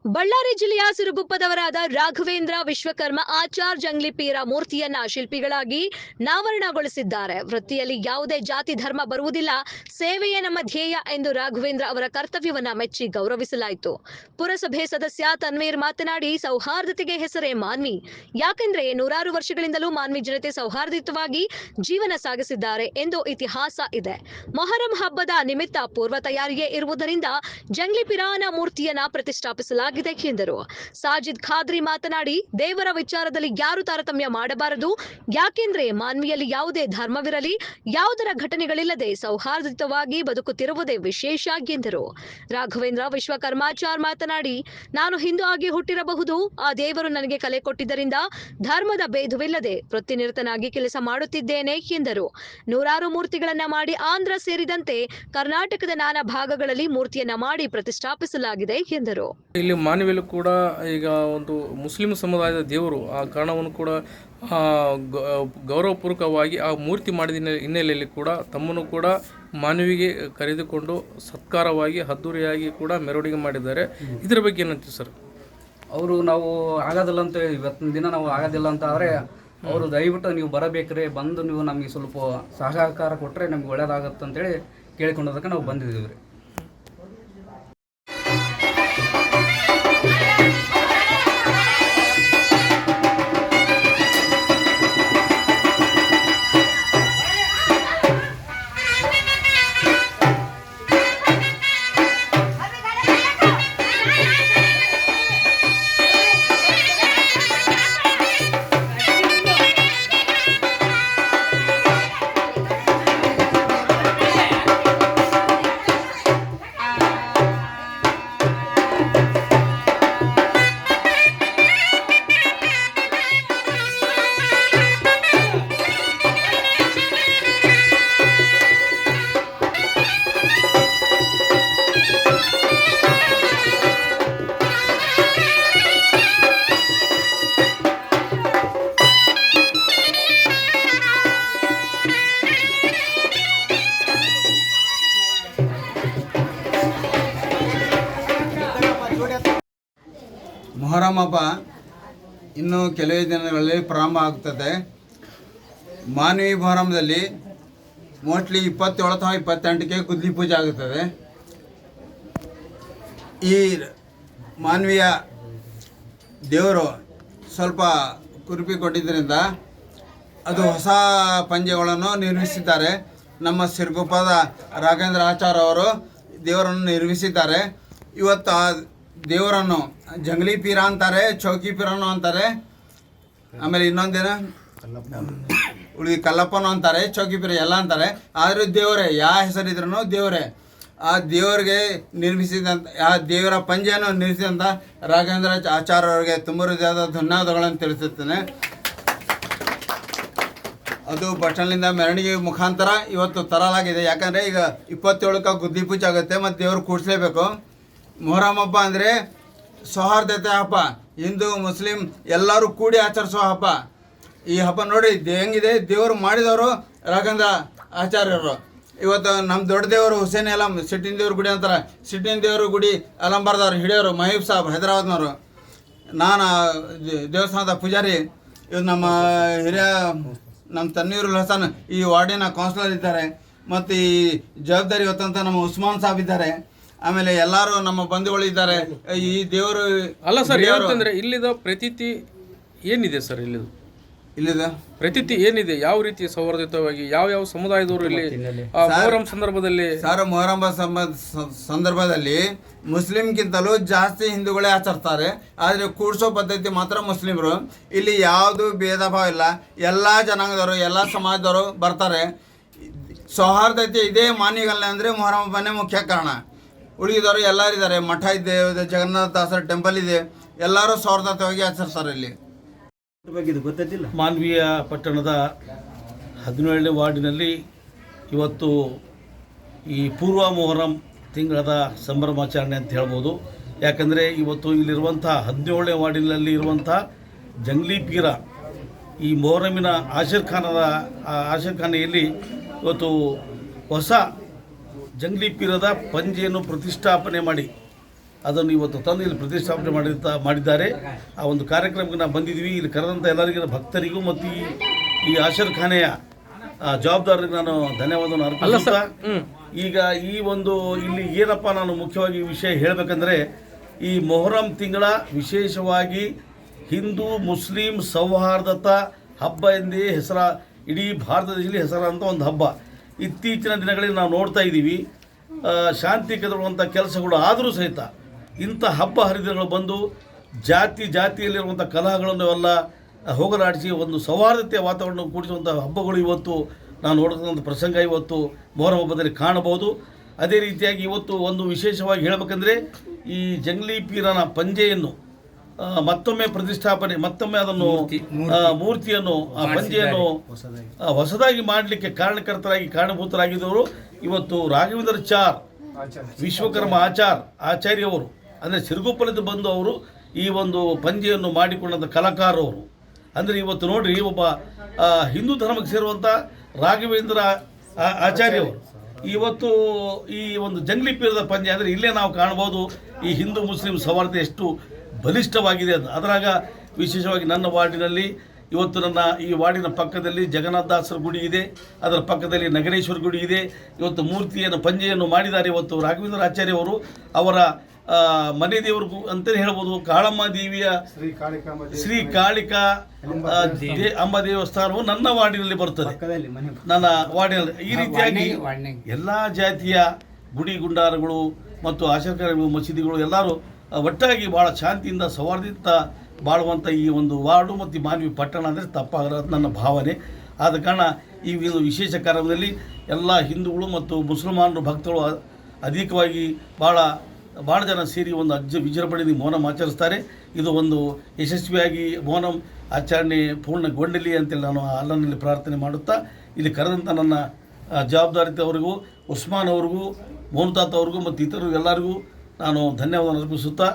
ಬಳ್ಳಾರಿ ಜಿಲ್ಲೆಯ ಸಿರುಗುಪ್ಪದವರಾದ ರಾಘವೇಂದ್ರ ವಿಶ್ವಕರ್ಮ ಆಚಾರ್ ಜಂಗ್ಲಿಪೀರ ಮೂರ್ತಿಯನ್ನ ಶಿಲ್ಪಿಗಳಾಗಿ ನಾವರಣಗೊಳಿಸಿದ್ದಾರೆ. ವೃತ್ತಿಯಲ್ಲಿ ಯಾವುದೇ ಜಾತಿ ಧರ್ಮ ಬರುವುದಿಲ್ಲ, ಸೇವೆಯೇ ನಮ್ಮ ಧ್ಯೇಯ ಎಂದು ರಾಘವೇಂದ್ರ ಅವರ ಕರ್ತವ್ಯವನ್ನ ಮೆಚ್ಚಿ ಗೌರವಿಸಲಾಯಿತು. ಪುರಸಭೆ ಸದಸ್ಯ ತನ್ವೀರ್ ಮಾತನಾಡಿ, ಸೌಹಾರ್ದತೆಗೆ ಹೆಸರೇ ಮಾನ್ವಿ. ಯಾಕೆಂದ್ರೆ ನೂರಾರು ವರ್ಷಗಳಿಂದಲೂ ಮಾನ್ವಿ ಜನತೆ ಸೌಹಾರ್ದಯುತವಾಗಿ ಜೀವನ ಸಾಗಿಸಿದ್ದಾರೆ ಎಂದು ಇತಿಹಾಸ ಇದೆ. ಮೊಹರಂ ಹಬ್ಬದ ನಿಮಿತ್ತ ಪೂರ್ವ ತಯಾರಿಯೇ ಇರುವುದರಿಂದ ಜಂಗ್ಲಿಪಿರಾನ ಮೂರ್ತಿಯನ್ನ ಪ್ರತಿಷ್ಠಾಪಿಸಲಾಗಿದೆ ಎಂದರು. ಸಾಜಿದ್ ಖಾದ್ರಿ ಮಾತನಾಡಿ, ದೇವರ ವಿಚಾರದಲ್ಲಿ ಯಾರು ತಾರತಮ್ಯ ಮಾಡಬಾರದು. ಯಾಕೆಂದ್ರೆ ಮಾನ್ವಿಯಲ್ಲಿ ಯಾವುದೇ ಧರ್ಮವಿರಲಿ, ಯಾವುದರ ಘಟನೆಗಳಿಲ್ಲದೆ ಸೌಹಾರ್ದಯುತವಾಗಿ ಬದುಕುತ್ತಿರುವುದೇ ವಿಶೇಷ ಎಂದರು. ರಾಘವೇಂದ್ರ ವಿಶ್ವಕರ್ಮಾಚಾರ್ ಮಾತನಾಡಿ, ನಾನು ಹಿಂದೂ ಆಗಿ ಹುಟ್ಟಿರಬಹುದು, ಆ ದೇವರು ನನಗೆ ಕಲೆ ಕೊಟ್ಟಿದ್ದರಿಂದ ಧರ್ಮದ ಭೇದವಿಲ್ಲದೆ ವೃತ್ತಿನಿರತನಾಗಿ ಕೆಲಸ ಮಾಡುತ್ತಿದ್ದೇನೆ ಎಂದರು. ನೂರಾರು ಮೂರ್ತಿಗಳನ್ನ ಮಾಡಿ ಆಂಧ್ರ ಸೇರಿದಂತೆ ಕರ್ನಾಟಕದ ನಾನಾ ಭಾಗಗಳಲ್ಲಿ ಮೂರ್ತಿಯನ್ನ ಮಾಡಿ ಪ್ರತಿಷ್ಠಾಪಿಸಲಾಗಿದೆ ಎಂದರು. ಇಲ್ಲಿ ಮಾನವಿಯಲ್ಲೂ ಕೂಡ ಈಗ ಒಂದು ಮುಸ್ಲಿಂ ಸಮುದಾಯದ ದೇವರು ಆ ಕಾರಣವನ್ನು ಕೂಡ ಗೌರವಪೂರ್ವಕವಾಗಿ ಆ ಮೂರ್ತಿ ಮಾಡಿದ ಹಿನ್ನೆಲೆಯಲ್ಲಿ ಕೂಡ ತಮ್ಮನ್ನು ಕೂಡ ಮಾನವಿಗೆ ಕರೆದುಕೊಂಡು ಸತ್ಕಾರವಾಗಿ ಅದ್ದೂರಿಯಾಗಿ ಕೂಡ ಮೆರವಣಿಗೆ ಮಾಡಿದ್ದಾರೆ. ಇದರ ಬಗ್ಗೆ ಏನಂತೀವಿ ಸರ್? ಅವರು ನಾವು ಆಗೋದಿಲ್ಲ ಅಂತ ಇವತ್ತಿನ ದಿನ ನಾವು ಆಗೋದಿಲ್ಲ ಅಂತ ಆದರೆ ಅವರು ದಯವಿಟ್ಟು ನೀವು ಬರಬೇಕ್ರೆ, ಬಂದು ನೀವು ನಮಗೆ ಸ್ವಲ್ಪ ಸಹಕಾರ ಕೊಟ್ಟರೆ ನಮ್ಗೆ ಒಳ್ಳೇದಾಗತ್ತೆ ಅಂತೇಳಿ ಕೇಳಿಕೊಂಡೋದಕ್ಕೆ ನಾವು ಬಂದಿದ್ದೀವಿ ರೀ. ಮೊಹರಂ ಹಬ್ಬ ಇನ್ನು ಕೆಲವೇ ದಿನಗಳಲ್ಲಿ ಪ್ರಾರಂಭ ಆಗ್ತದೆ. ಮಾನ್ವಿ ಮೊಹರಂದಲ್ಲಿ ಮೋಸ್ಟ್ಲಿ 27 ಅಥವಾ 28ಕ್ಕೆ ಗುದ್ಲಿ ಪೂಜೆ ಆಗುತ್ತದೆ. ಈ ಮಾನ್ವಿಯ ದೇವರು ಸ್ವಲ್ಪ ಕುರುಪಿ ಕೊಟ್ಟಿದ್ದರಿಂದ ಅದು ಹೊಸ ಪಂಜೆಗಳನ್ನು ನಿರ್ಮಿಸಿದ್ದಾರೆ. ನಮ್ಮ ಸಿರುಗುಪ್ಪದ ರಾಘವೇಂದ್ರ ಆಚಾರ್ ಅವರು ದೇವರನ್ನು ನಿರ್ಮಿಸಿದ್ದಾರೆ. ಇವತ್ತು ಆ ದೇವರನ್ನು ಜಂಗ್ಲಿ ಪೀರ ಅಂತಾರೆ, ಚೌಕಿ ಪೀರನು ಅಂತಾರೆ, ಆಮೇಲೆ ಇನ್ನೊಂದೇನು ಉಳಿದ ಕಲ್ಲಪ್ಪನು ಅಂತಾರೆ, ಚೌಕಿ ಪೀರ ಎಲ್ಲ ಅಂತಾರೆ. ಆದರೆ ದೇವರೇ, ಯಾವ ಹೆಸರಿದ್ರೂ ದೇವರೇ. ಆ ದೇವರಿಗೆ ನಿರ್ಮಿಸಿದಂಥ ಆ ದೇವರ ಪಂಜೆಯನ್ನು ನಿರ್ಮಿಸಿದಂಥ ರಾಘವೇಂದ್ರ ಆಚಾರ್ಯ ಅವರಿಗೆ ತುಂಬ ಹೃದಯದ ಧನ್ಯವಾದಗಳನ್ನು ತಿಳಿಸುತ್ತೇನೆ. ಅದು ಬಸ್ ಸ್ಟ್ಯಾಂಡ್ನಿಂದ ಮೆರವಣಿಗೆ ಮುಖಾಂತರ ಇವತ್ತು ತರಲಾಗಿದೆ. ಯಾಕಂದರೆ ಈಗ 27ಕ್ಕೆ ಗುದ್ದಿ ಪೂಜೆ ಆಗುತ್ತೆ ಮತ್ತು ದೇವರು ಕೂಡಿಸಲೇಬೇಕು. ಮೊಹರಂ ಹಬ್ಬ ಅಂದರೆ ಸೌಹಾರ್ದತೆ ಹಬ್ಬ. ಹಿಂದೂ ಮುಸ್ಲಿಂ ಎಲ್ಲರೂ ಕೂಡಿ ಆಚರಿಸೋ ಹಬ್ಬ. ಈ ಹಬ್ಬ ನೋಡಿ ಹೆಂಗಿದೆ, ದೇವರು ಮಾಡಿದವರು ರಾಘವೇಂದ್ರ ಆಚಾರ್ಯರು. ಇವತ್ತು ನಮ್ಮ ದೊಡ್ಡ ದೇವರು ಹುಸೇನ್ ಅಲಂ ಸಿಟ್ಟಿನ ದೇವ್ರ ಗುಡಿ ಅಂತಾರೆ. ಸಿಟ್ಟಿನ ದೇವ್ರ ಗುಡಿ ಅಲಂಬಾರ್ದವ್ರು ಹಿಡಿಯೋರು ಮಹೀಬ್ ಸಾಬ್ ಹೈದರಾಬಾದ್ನವರು. ನಾನು ದೇವಸ್ಥಾನದ ಪೂಜಾರಿ. ಇವ್ರು ನಮ್ಮ ಹಿರಿಯ ನಮ್ಮ ತನ್ವೀರುಲ್ ಹಸನ್ ಈ ವಾರ್ಡಿನ ಕೌನ್ಸಿಲರ್ ಇದ್ದಾರೆ. ಮತ್ತು ಈ ಜವಾಬ್ದಾರಿ ಹೊತ್ತಂತ ನಮ್ಮ ಉಸ್ಮಾನ್ ಸಾಬ್ ಇದ್ದಾರೆ. ಆಮೇಲೆ ಎಲ್ಲರೂ ನಮ್ಮ ಬಂಧುಗಳು ಇದ್ದಾರೆ. ಈ ದೇವರು ಅಲ್ಲ ಸರ್, ಯಾಕಂದ್ರೆ ಇಲ್ಲಿದ ಪ್ರತೀತಿ ಏನಿದೆ ಸರ್? ಇಲ್ಲಿದ ಪ್ರತೀತಿ ಏನಿದೆ? ಯಾವ ರೀತಿ ಸೌಹಾರ್ದಯುತವಾಗಿ ಯಾವ ಸಮುದಾಯದವರು ಇಲ್ಲಿ ಮೊಹರಂ ಸಂದರ್ಭದಲ್ಲಿ? ಸರ್, ಮೊಹರಂ ಸಂದರ್ಭದಲ್ಲಿ ಮುಸ್ಲಿಮ್ಗಿಂತಲೂ ಜಾಸ್ತಿ ಹಿಂದೂಗಳೇ ಆಚರಿಸ್ತಾರೆ. ಆದರೆ ಕೂಡಿಸೋ ಪದ್ಧತಿ ಮಾತ್ರ ಮುಸ್ಲಿಮರು. ಇಲ್ಲಿ ಯಾವುದು ಭೇದ ಭಾವ ಇಲ್ಲ. ಎಲ್ಲ ಜನಾಂಗದವರು, ಎಲ್ಲ ಸಮಾಜದವರು ಬರ್ತಾರೆ. ಸೌಹಾರ್ದತೆ ಇದೇ ಮಾನ್ಯಗಲ್ಲ ಅಂದರೆ ಮೊಹರಂ ಹಬ್ಬನೇ ಮುಖ್ಯ ಕಾರಣ. ಉಳಿದವರು ಎಲ್ಲರಿದ್ದಾರೆ. ಮಠ ಇದೆ, ಜಗನ್ನಾಥ ದಾಸರ ಟೆಂಪಲ್ ಇದೆ. ಎಲ್ಲರೂ ಸೌಹಾರ್ದಯುತವಾಗಿ ಆಚರಿಸ್ತಾರೆ. ಇಲ್ಲಿ ಗೊತ್ತಿಲ್ಲ. ಮಾನ್ವಿಯ ಪಟ್ಟಣದ 17ನೇ ವಾರ್ಡಿನಲ್ಲಿ ಇವತ್ತು ಈ ಪೂರ್ವ ಮೊಹರಂ ತಿಂಗಳದ ಸಂಭ್ರಮಾಚರಣೆ ಅಂತ ಹೇಳ್ಬೋದು. ಯಾಕಂದರೆ ಇವತ್ತು ಇಲ್ಲಿರುವಂಥ 17ನೇ ವಾರ್ಡಿನಲ್ಲಿ ಇರುವಂಥ ಜಂಗ್ಲಿ ಪೀರ ಈ ಮೊಹರಮಿನ ಆಶೀರ್ಖಾನೆಯಲ್ಲಿ ಇವತ್ತು ಹೊಸ ಜಂಗ್ಲಿ ಪೀರದ ಪಂಜೆಯನ್ನು ಪ್ರತಿಷ್ಠಾಪನೆ ಮಾಡಿ ಅದನ್ನು ಇವತ್ತು ತಂದು ಇಲ್ಲಿ ಪ್ರತಿಷ್ಠಾಪನೆ ಮಾಡಿದ್ದಾರೆ. ಆ ಒಂದು ಕಾರ್ಯಕ್ರಮಕ್ಕೆ ನಾವು ಬಂದಿದ್ವಿ. ಇಲ್ಲಿ ಕರೆದಂಥ ಎಲ್ಲರಿಗೂ ಭಕ್ತರಿಗೂ ಮತ್ತು ಈ ಆಶೀರ್ಖಾನೆಯ ಜವಾಬ್ದಾರಿಗೆ ನಾನು ಧನ್ಯವಾದವನ್ನು ಅರ್ಪಿಸುತ್ತಾ, ಈಗ ಈ ಒಂದು ಇಲ್ಲಿ ಏನಪ್ಪ ನಾನು ಮುಖ್ಯವಾಗಿ ಈ ವಿಷಯ ಹೇಳಬೇಕಂದ್ರೆ, ಈ ಮೊಹರಂ ತಿಂಗಳ ವಿಶೇಷವಾಗಿ ಹಿಂದೂ ಮುಸ್ಲಿಂ ಸೌಹಾರ್ದತಾ ಹಬ್ಬ ಎಂದೇ ಇಡೀ ಭಾರತ ದೇಶದಲ್ಲಿ ಹೆಸರಾದಂಥ ಒಂದು ಹಬ್ಬ. ಇತ್ತೀಚಿನ ದಿನಗಳಲ್ಲಿ ನಾವು ನೋಡ್ತಾ ಇದ್ದೀವಿ, ಶಾಂತಿ ಕೆದರುವಂಥ ಕೆಲಸಗಳು ಆದರೂ ಸಹಿತ ಇಂಥ ಹಬ್ಬ ಹರಿದಿನಗಳು ಬಂದು ಜಾತಿಯಲ್ಲಿರುವಂಥ ಕಲಹಗಳನ್ನು ಎಲ್ಲ ಹೋಗಲಾಡಿಸಿ ಒಂದು ಸೌಹಾರ್ದತೆಯ ವಾತಾವರಣ ಕೂಡಿಸುವಂಥ ಹಬ್ಬಗಳು ಇವತ್ತು ನಾವು ನೋಡ್ತಕ್ಕಂಥ ಪ್ರಸಂಗ ಇವತ್ತು ಮೊಹರಂ ಹಬ್ಬದಲ್ಲಿ ಕಾಣಬಹುದು. ಅದೇ ರೀತಿಯಾಗಿ ಇವತ್ತು ಒಂದು ವಿಶೇಷವಾಗಿ ಹೇಳಬೇಕಂದ್ರೆ, ಈ ಜಂಗ್ಲಿ ಪೀರನ ಪಂಜೆಯನ್ನು ಮತ್ತೊಮ್ಮೆ ಪ್ರತಿಷ್ಠಾಪನೆ, ಮತ್ತೊಮ್ಮೆ ಅದನ್ನು ಮೂರ್ತಿಯನ್ನು ಆ ಪಂಜೆಯನ್ನು ಹೊಸದಾಗಿ ಮಾಡಲಿಕ್ಕೆ ಕಾರಣಭೂತರಾಗಿದ್ದವರು ಇವತ್ತು ರಾಘವೇಂದ್ರಾಚಾರ್ ವಿಶ್ವಕರ್ಮ ಆಚಾರ್ಯವರು, ಅಂದರೆ ಸಿರುಗುಪ್ಪಲಿಂದ ಬಂದು ಅವರು ಈ ಒಂದು ಪಂಜೆಯನ್ನು ಮಾಡಿಕೊಂಡಂಥ ಕಲಾಕಾರವರು. ಅಂದರೆ ಇವತ್ತು ನೋಡ್ರಿ, ಒಬ್ಬ ಹಿಂದೂ ಧರ್ಮಕ್ಕೆ ಸೇರುವಂಥ ರಾಘವೇಂದ್ರ ಆಚಾರ್ಯವರು ಇವತ್ತು ಈ ಒಂದು ಜಂಗ್ಲಿ ಪೀರದ ಪಂಜೆ ಅಂದರೆ ಇಲ್ಲೇ ನಾವು ಕಾಣ್ಬೋದು ಈ ಹಿಂದೂ ಮುಸ್ಲಿಂ ಸೌಹಾರ್ದತೆ ಎಷ್ಟು ಬಲಿಷ್ಠವಾಗಿದೆ ಅಂತ. ಅದರಾಗ ವಿಶೇಷವಾಗಿ ನನ್ನ ವಾರ್ಡಿನಲ್ಲಿ ಇವತ್ತು ನನ್ನ ಈ ವಾರ್ಡಿನ ಪಕ್ಕದಲ್ಲಿ ಜಗನ್ನಾಥದಾಸರ ಗುಡಿ ಇದೆ, ಅದರ ಪಕ್ಕದಲ್ಲಿ ನಗರೇಶ್ವರ ಗುಡಿ ಇದೆ. ಇವತ್ತು ಮೂರ್ತಿಯನ್ನು ಪಂಜೆಯನ್ನು ಮಾಡಿದ್ದಾರೆ. ಇವತ್ತು ರಾಘವೇಂದ್ರ ಆಚಾರ್ಯವರು ಅವರ ಮನೆ ದೇವರು ಅಂತಲೇ ಹೇಳ್ಬೋದು. ಕಾಳಮ್ಮ ದೇವಿಯ ಶ್ರೀ ಕಾಳಿಕಾ ಅಂಬ ದೇವಸ್ಥಾನವು ನನ್ನ ವಾರ್ಡಿನಲ್ಲಿ ಬರುತ್ತದೆ, ನನ್ನ ವಾರ್ಡಿನಲ್ಲಿ. ಈ ರೀತಿಯಾಗಿ ಎಲ್ಲ ಜಾತಿಯ ಗುಡಿ ಗುಂಡಾರಗಳು ಮತ್ತು ಆಶೀರ್ವಾದ ಮಸೀದಿಗಳು ಎಲ್ಲರೂ ಒಟ್ಟಾಗಿ ಭಾಳ ಶಾಂತಿಯಿಂದ ಸೌಹಾರ್ದದಿಂದ ಬಾಳುವಂಥ ಈ ಒಂದು ವಾರ್ಡು ಮತ್ತು ಮಾನ್ವಿ ಪಟ್ಟಣ ಅಂದರೆ ತಪ್ಪಾಗಿರೋದು ನನ್ನ ಭಾವನೆ. ಆದ ಕಾರಣ ಈ ಒಂದು ವಿಶೇಷ ಕಾರ್ಯದಲ್ಲಿ ಎಲ್ಲ ಹಿಂದೂಗಳು ಮತ್ತು ಮುಸಲ್ಮಾನರು ಭಕ್ತರು ಅಧಿಕವಾಗಿ ಭಾಳ ಜನ ಸೇರಿ ಒಂದು ವಿಜೃಂಭಣೆಯಿಂದ ಮೊಹರಂ ಆಚರಿಸ್ತಾರೆ. ಇದು ಒಂದು ಯಶಸ್ವಿಯಾಗಿ ಮೊಹರಂ ಆಚರಣೆ ಪೂರ್ಣಗೊಂಡಲಿ ಅಂತೇಳಿ ನಾನು ಅಲ್ಲನಲ್ಲಿ ಪ್ರಾರ್ಥನೆ ಮಾಡುತ್ತಾ, ಇಲ್ಲಿ ಕರೆದಂಥ ನನ್ನ ಜವಾಬ್ದಾರಿತವರಿಗೂ, ಉಸ್ಮಾನ್ ಅವ್ರಿಗೂ, ಮೋನುತಾತ್ ಅವ್ರಿಗೂ ಮತ್ತು ಇತರರು ಎಲ್ಲರಿಗೂ ನಾನು ಧನ್ಯವಾದ ಅರ್ಪಿಸುತ್ತಾ